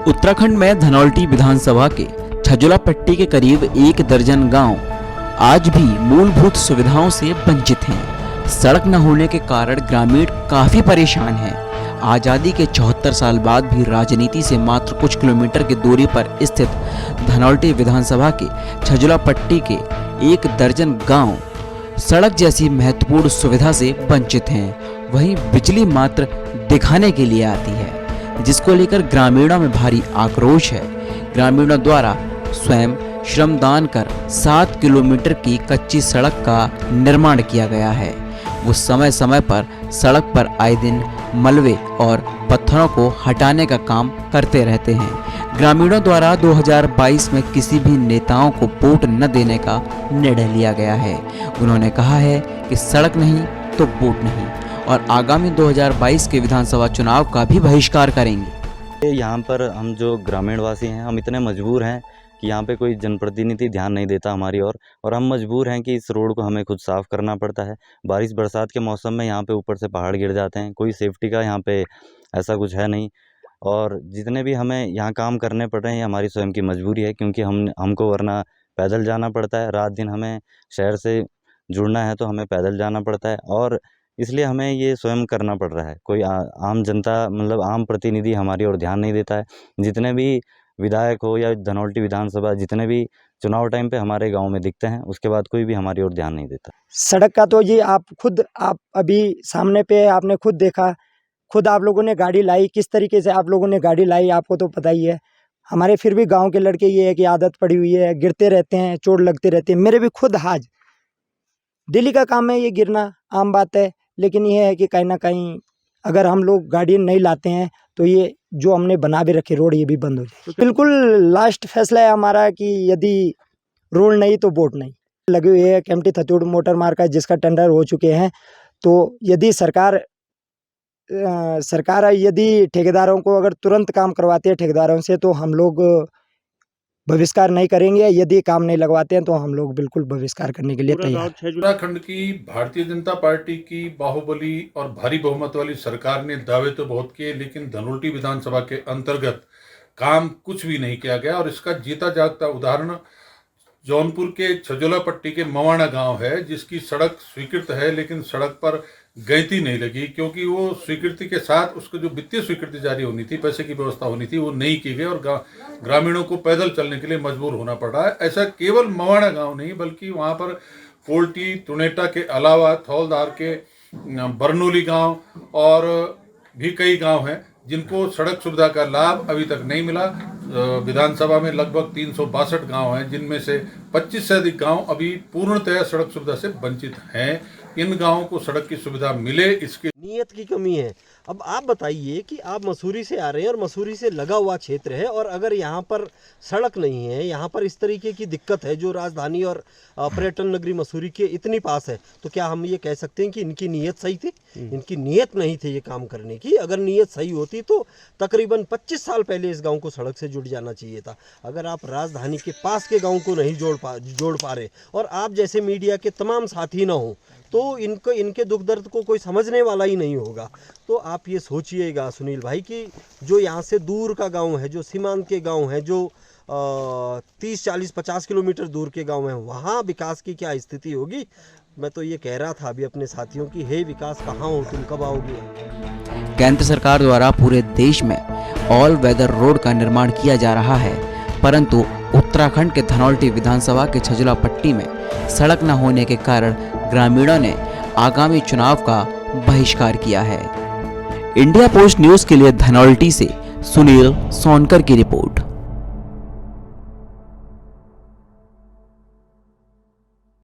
उत्तराखंड में धनौल्टी विधानसभा के छजुला पट्टी के करीब 1 दर्जन गांव आज भी मूलभूत सुविधाओं से वंचित हैं। सड़क न होने के कारण ग्रामीण काफी परेशान हैं। आजादी के 74 साल बाद भी राजनीति से मात्र कुछ किलोमीटर की दूरी पर स्थित धनौल्टी विधानसभा के छजुला पट्टी के 1 दर्जन गांव सड़क जैसी महत्वपूर्ण सुविधा से वंचित हैं। वहीं बिजली मात्र दिखाने के लिए आती है, जिसको लेकर ग्रामीणों में भारी आक्रोश है। ग्रामीणों द्वारा स्वयं श्रमदान कर 7 किलोमीटर की कच्ची सड़क का निर्माण किया गया है। वो समय समय पर सड़क पर आए दिन मलबे और पत्थरों को हटाने का काम करते रहते हैं। ग्रामीणों द्वारा 2022 में किसी भी नेताओं को वोट न देने का निर्णय लिया गया है। उन्होंने कहा है कि सड़क नहीं तो वोट नहीं और आगामी 2022 के विधानसभा चुनाव का भी बहिष्कार करेंगे। यहाँ पर हम जो ग्रामीण वासी हैं, हम इतने मजबूर हैं कि यहाँ पे कोई जनप्रतिनिधि ध्यान नहीं देता हमारी ओर, और हम मजबूर हैं कि इस रोड को हमें खुद साफ़ करना पड़ता है। बारिश बरसात के मौसम में यहाँ पे ऊपर से पहाड़ गिर जाते हैं, कोई सेफ्टी का यहाँ पे ऐसा कुछ है नहीं। और जितने भी हमें यहाँ काम करने पड़ रहे हैं, हमारी स्वयं की मजबूरी है, क्योंकि हमको वरना पैदल जाना पड़ता है। रात दिन हमें शहर से जुड़ना है तो हमें पैदल जाना पड़ता है, और इसलिए हमें ये स्वयं करना पड़ रहा है। कोई आम जनता, मतलब आम प्रतिनिधि हमारी ओर ध्यान नहीं देता है। जितने भी विधायक हो या धनौल्टी विधानसभा, जितने भी चुनाव टाइम पे हमारे गांव में दिखते हैं, उसके बाद कोई भी हमारी ओर ध्यान नहीं देता। सड़क का तो ये आप अभी सामने पे आपने खुद देखा, खुद आप लोगों ने गाड़ी लाई, किस तरीके से आप लोगों ने गाड़ी लाई आपको तो पता ही है। हमारे फिर भी गांव के लड़के ये है कि आदत पड़ी हुई है, गिरते रहते हैं, चोट लगते रहते हैं। मेरे भी खुद आज डेली का काम है ये, गिरना आम बात है। लेकिन ये है कि कहीं ना कहीं अगर हम लोग गाड़ी नहीं लाते हैं तो ये जो हमने बना भी रखे रोड, ये भी बंद हो जाए। बिल्कुल लास्ट फैसला है हमारा कि यदि रोड नहीं तो वोट नहीं। लगे हुए है केम्प्टी थतुड़ मोटर मार्ग का, जिसका टेंडर हो चुके हैं। तो यदि सरकार यदि ठेकेदारों को अगर तुरंत काम करवाते हैं ठेकेदारों से, तो हम लोग बहिष्कार नहीं करेंगे। यदि काम नहीं लगवाते हैं तो हम लोग बिल्कुल बहिष्कार करने के लिए तैयार। उत्तराखंड की भारतीय जनता पार्टी की बाहुबली और भारी बहुमत वाली सरकार ने दावे तो बहुत किए, लेकिन धनौल्टी विधानसभा के अंतर्गत काम कुछ भी नहीं किया गया। और इसका जीता जागता उदाहरण जौनपुर के छजुला पट्टी के मवाना गांव है, जिसकी सड़क स्वीकृत है लेकिन सड़क पर गैंती नहीं लगी, क्योंकि वो स्वीकृति के साथ उसको जो वित्तीय स्वीकृति जारी होनी थी, पैसे की व्यवस्था होनी थी, वो नहीं की गई और ग्रामीणों को पैदल चलने के लिए मजबूर होना पड़ रहा है। ऐसा केवल मवाना गांव नहीं, बल्कि वहाँ पर कोल्टी तुनेटा के अलावा थौलदार के बरनोली गांव और भी कई गांव हैं जिनको सड़क सुविधा का लाभ अभी तक नहीं मिला। विधानसभा में लगभग 362 गांव हैं, जिनमें से 25 से अधिक गांव अभी पूर्णतः सड़क सुविधा से वंचित हैं। इन गांवों को सड़क की सुविधा मिले, इसके नीयत की कमी है। अब आप बताइए कि आप मसूरी से आ रहे हैं और मसूरी से लगा हुआ क्षेत्र है, और अगर यहाँ पर सड़क नहीं है, यहाँ पर इस तरीके की दिक्कत है जो राजधानी और पर्यटन नगरी मसूरी के इतनी पास है, तो क्या हम ये कह सकते हैं कि इनकी नीयत सही थी? इनकी नीयत नहीं थी ये काम करने की। अगर नीयत सही होती तो तकरीबन 25 साल पहले इस गाँव को सड़क से जुड़ जाना चाहिए था। अगर आप राजधानी के पास के गाँव को नहीं जोड़ पा रहे, और आप जैसे मीडिया के तमाम साथी ना हो, तो इनके दुख दर्द को कोई समझने वाला ही नहीं होगा। तो आप ये सोचिएगा सुनील भाई कि जो यहाँ से दूर का गांव है, जो सीमांत के गांव है, जो 30, 40, 50 किलोमीटर दूर के गांव हैं, वहाँ विकास की क्या स्थिति होगी। मैं तो ये कह रहा था अभी अपने साथियों की, हे विकास कहाँ हो तुम, कब आओगे। केंद्र सरकार द्वारा पूरे देश में ऑल वेदर रोड का निर्माण किया जा रहा है, परंतु उत्तराखंड के धनौल्टी विधानसभा के छजुला पट्टी में सड़क न होने के कारण ग्रामीणों ने आगामी चुनाव का बहिष्कार किया है। इंडिया पोस्ट न्यूज़ के लिए धनौल्टी से सुनील सोनकर की रिपोर्ट।